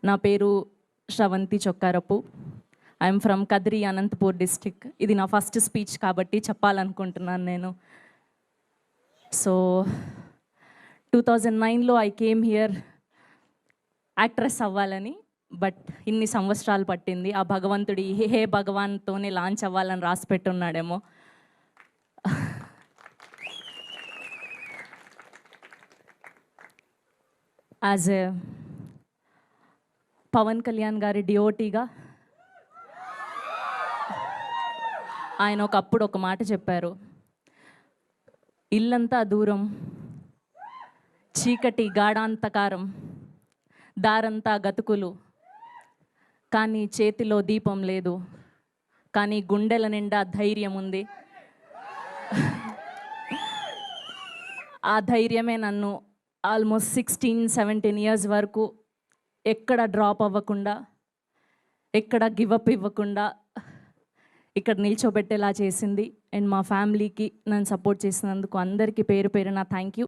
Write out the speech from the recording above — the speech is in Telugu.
నా పేరు Sravanthi Chokkarapu. I'm from Kadiri, Anantapur district. ఇది నా ఫస్ట్ స్పీచ్ కాబట్టి చెప్పాలనుకుంటున్నాను నేను. సో 2009లో ఐ కేమ్ హియర్ యాక్ట్రెస్ అవ్వాలని. బట్ ఇన్ని సంవత్సరాలు పట్టింది. ఆ భగవంతుడి హే భగవాన్తోనే లాంచ్ అవ్వాలని రాసి పెట్టున్నాడేమో. యాజ్ ఏ పవన్ కళ్యాణ్ గారి డిఓటీగా ఆయన ఒకప్పుడు ఒక మాట చెప్పారు, ఇల్లంతా దూరం, చీకటి గాఢాంతకారం, దారంతా గతుకులు, కానీ చేతిలో దీపం లేదు, కానీ గుండెల నిండా ధైర్యం ఉంది. ఆ ధైర్యమే నన్ను ఆల్మోస్ట్ 16-17 ఇయర్స్ వరకు ఎక్కడ డ్రాప్ అవ్వకుండా, ఎక్కడ గివప్ ఇవ్వకుండా ఇక్కడ నిల్చోబెట్టేలా చేసింది. అండ్ మా ఫ్యామిలీకి నన్ను సపోర్ట్ చేసినందుకు అందరికీ పేరు పేరున థ్యాంక్ యూ.